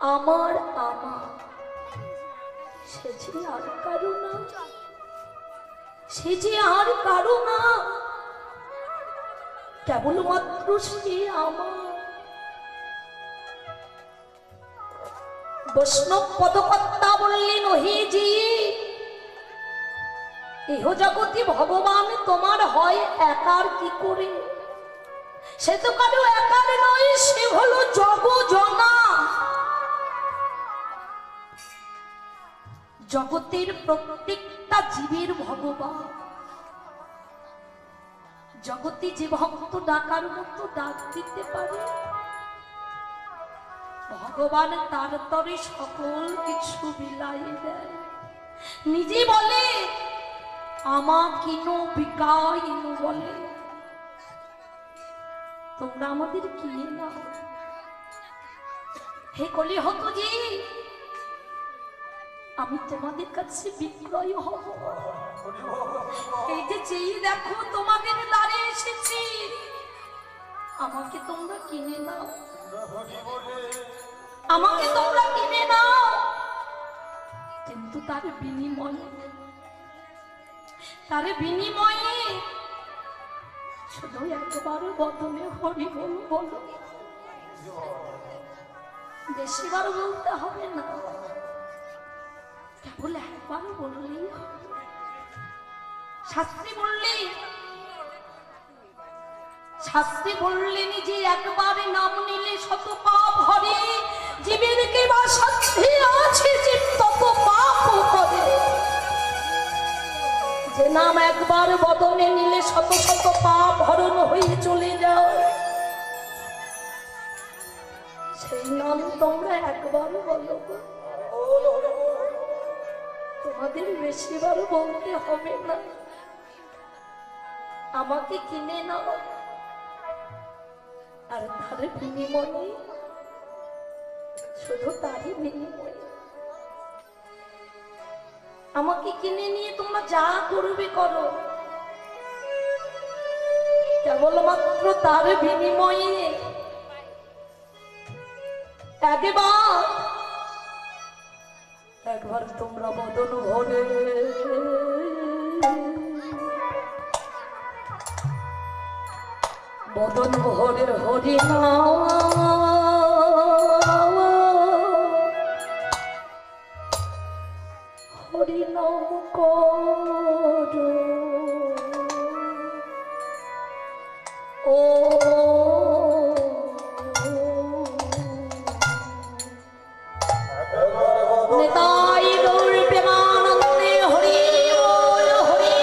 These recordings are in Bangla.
আমার আমার সে যে আর কারো না, সে যে আর কারো না, কেবলমাত্র সে আমার। বৈষ্ণব পদকর্তা বললেন, ওহে জি, ইহ জগতে ভগবান তোমার হয় একার কি করে? সে তো কারো একার নয়, সে হলো জগজনা। জগতের প্রত্যেকটা জীবের ভগবান। জগতে যে ভক্ত ডাকার মতো ডাক দিতে পারে, ভগবান তার তরে সকল কিছু বিলাই দেয়। নিজে বলে আমা কিনো বিকাইনু, বলে তোমরা আমাদের কিনে নাও। হে কলি হত জি, আমি তোমাদের কাছে বিক্রয় হব। এই যে চেয়ে দেখো তোমাদের দ্বারে এসেছি, আমাকে তোমরা কিনে নাও, আমাকে তোমরা কিনে নাও। কিন্তু তার বিনিময়ে শুধু একবার বদনে হরি বল বলো। বেশিবার বলতে হবে না, কেবল একবার বললেই হবে। শাস্ত্রী বললেন যে একবার নাম নিলে শত পাপ হরে, জীবের কে বা সাধ্যে আছে যে তত পাপ করে। যে নাম একবার বদনে নিলে শত শত পাপ হরণ হয়ে চলে যায়, সেই নাম তোমরা একবার বলো। তোমাদের বেশিবার বলতে হবে না, আমাকে কিনে নাও। আর তার বিনিময়ে, শুধু তারই বিনিময়ে, আমাকে কিনে নিয়ে তোমরা যা করবে করো, কেবলমাত্র তার বিনিময়ে একবার তোমরা বদন ভরে হরি নাম, হরি নাম করো। ও নিতাই গৌর প্রেমানন্দে হরি বল, হরি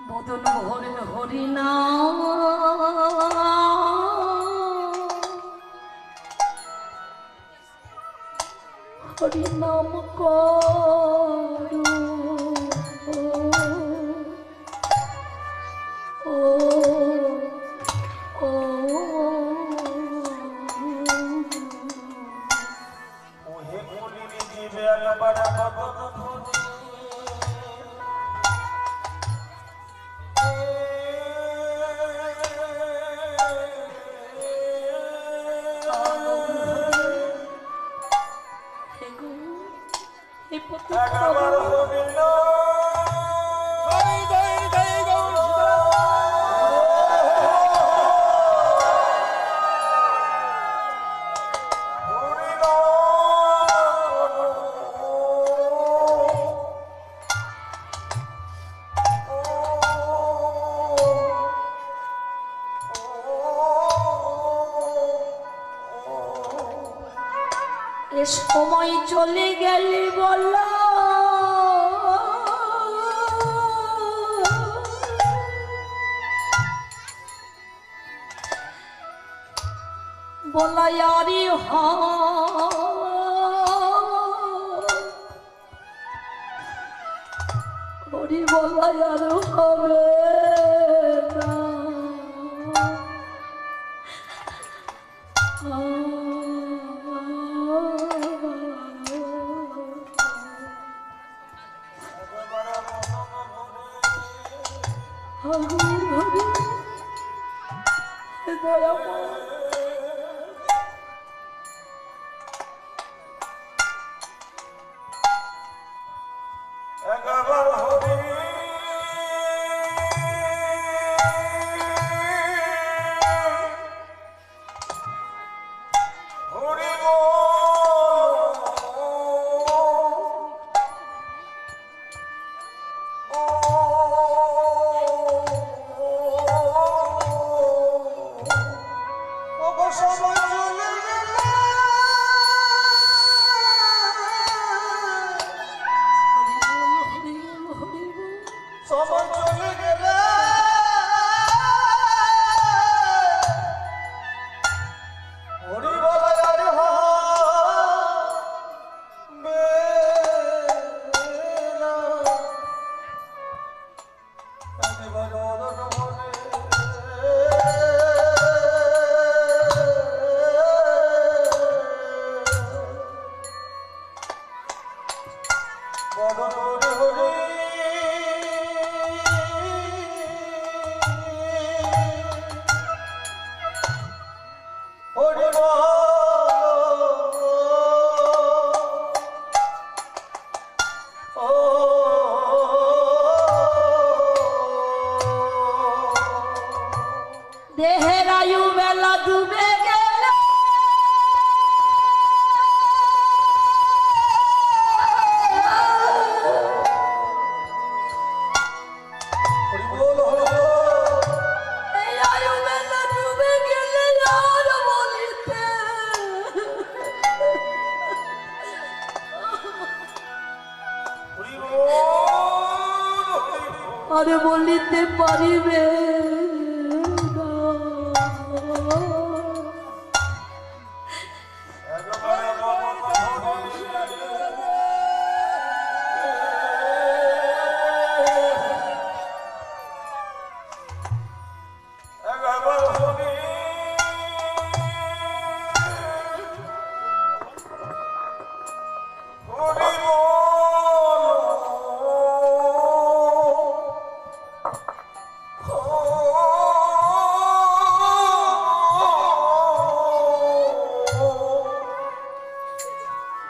বদন ভরে হরি নাম, হরি নাম করো। ও ও ওহে কলির জীবে একবার বদন ভরে, একবার হরি নাম। এ সময় চলে গেলে বলো বলায়ারি হরি বলায়ার হবে না একবার হরি হরি সময় চলে গেলে হরি বলায়ার হবে না একবার অনন মনে বদন হরি হরি হরি দেহের আয়ু বেলা ডুবে গেল এই আয়ু বেলা ডুবে গেলে আর বলিতে আরে বলিতে পারিবে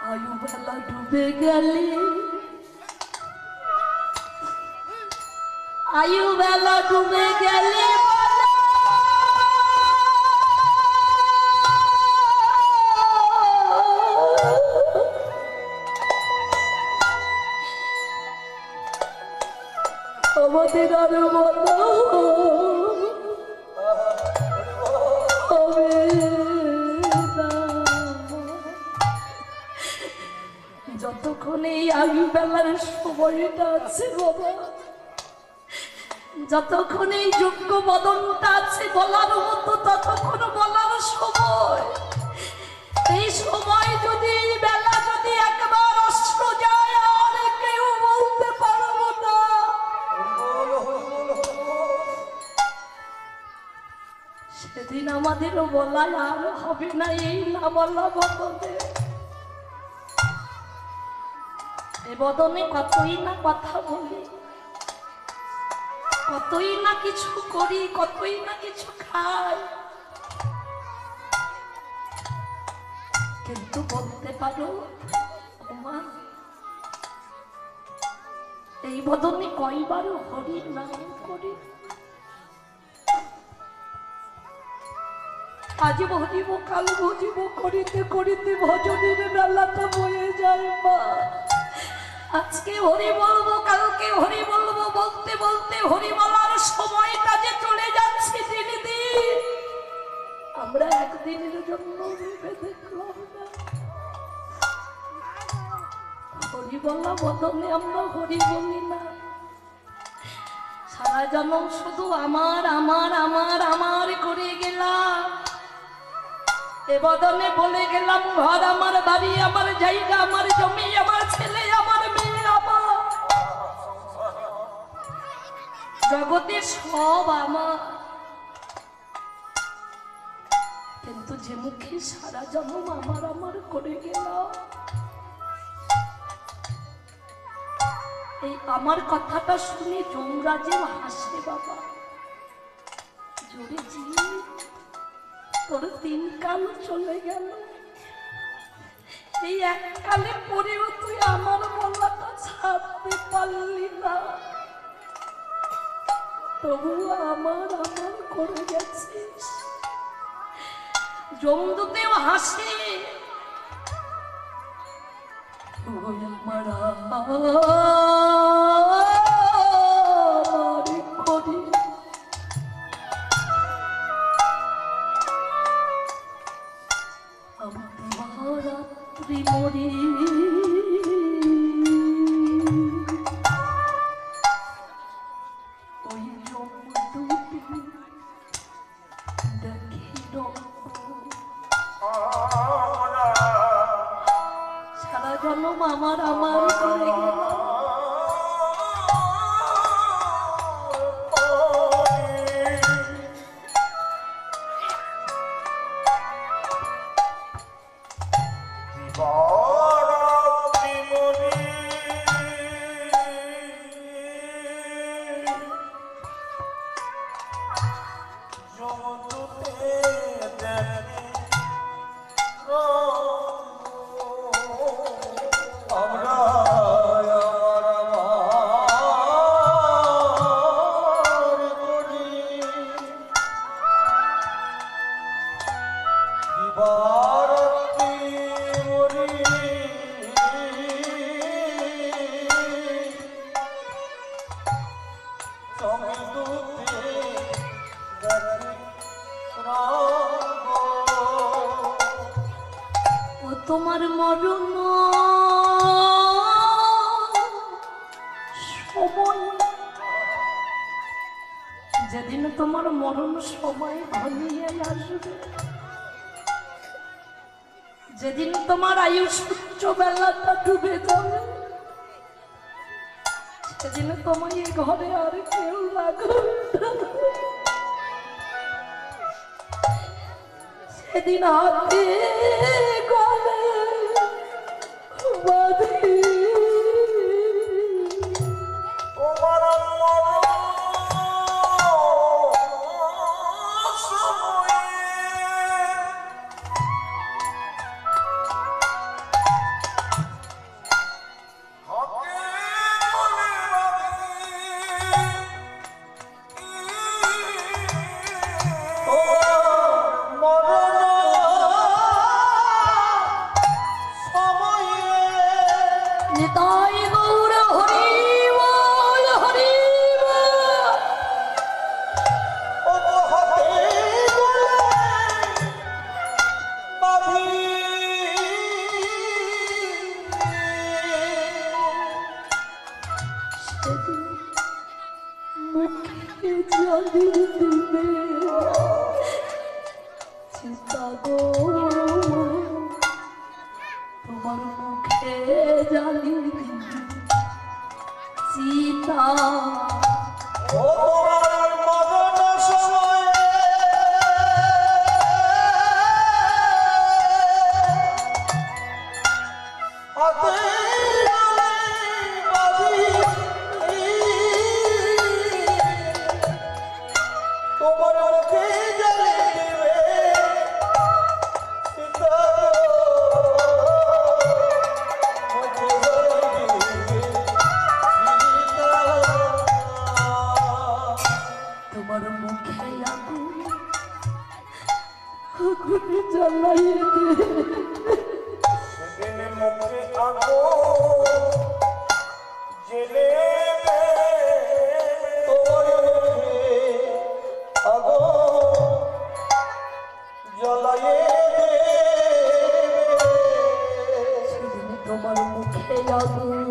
আয়ু বেলা ডুবে গেলে আয়ু বেলা ডুবে গেলে আমাদের আরো বলো হবে না যতক্ষণ এই আয়ু বেলার সময়টা আছে বাবা যতক্ষণ এই যোগ্য বদনটা আছে বলার মতো ততক্ষণ বলার সময় এই সময় যদি এই বেলা যদি একবার অস্ত্র যায় আর কেউ বলতে পারবো না সেদিন আমাদেরও বলায় আর হবে না এই না বলা বদনে এ বদনে কতই না কথা বলি কতই না কিছু করি কতই না কিছু খাই কিন্তু বলতে পারো মা এই বদনে কয়বার হরি নাম করি আজ ভজিব কাল ভজিব করিতে করিতে ভজনের বেলাটা বয়ে যায় মা আজকে হরি বলবো কালকে হরি বলবো বলতে বলতে হরি বলার সময়টা যে চলে যাচ্ছে দিন দিন আমরা একদিনের জন্য ভেবে দেখলাম না হরি বলা বদনে আমরা হরি বলি না। সারা জন্ম শুধু আমার আমার আমার আমার করে গেলাম, এ বদনে বলে গেলাম ঘর আমার, বাড়ি আমার, জায়গা আমার, জমি আমার, ছেলে আমার, মেয়ে আমার, জগতের সব আমার। কিন্তু যে মুখে সারা জন্ম আমার আমার করে গেলাম, এই আমার কথাটা শুনে যমরাজেও হাসে বাবা। জোরে জি, তোর তিন কাল চলে গেল, এই এক কালে পরেও তুই আমার বলাটা ছাড়তে পারলি না, তবুও আমার আমার করে গেছিস। যমদূতেও হাসে, ওই আমার করি আমার রাত্রি মরি, ওই যমদূতে দেখি সারা জন্ম আমার আমার করে গেল। তোমার মরণ সময়, যেদিন তোমার মরণ সময় ঘনিয়ে আসবে, যেদিন তোমার আয়ুষ উচ্চ বেলাটা ডুবে যাবে, সেদিন তোমার এই ঘরে আর কেউ রাখবে, সেদিন হাতে গলে বাঁধি তোমার নিতাই গৌর হরি বল হরি মুখে জলি দিবে চিন্তা গো, তোমার মুখে জালি সীতা ও তোমার মরণ সময়ে হাতে তোমার মুখে জালি দিবে সীতা, তোমার মুখে আগুন আগুনে জ্বালাইয়ে দে, সেদিন মুখে আগুন জেলে দে, তোমার মুখে আগুন জ্বালাইয়ে দে, সেদিন তোমার মুখে আগুন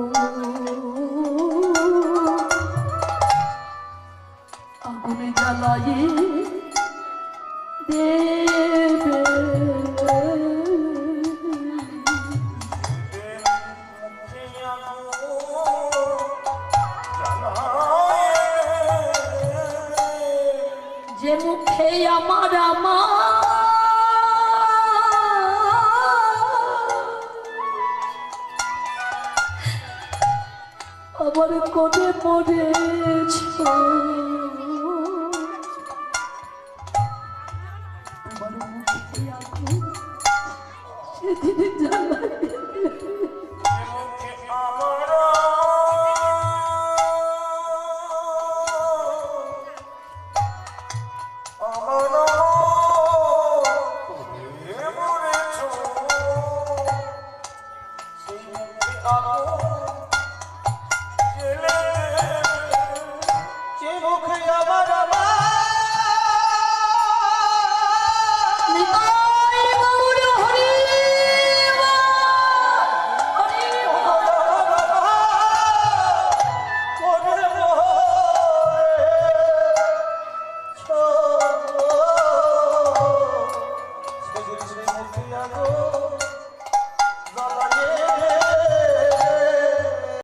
পায়ে দেবে। যে মুখে আমার আমার কোনে মরেছ, তোমার মুখে আগুন সেদিন জ্বালায়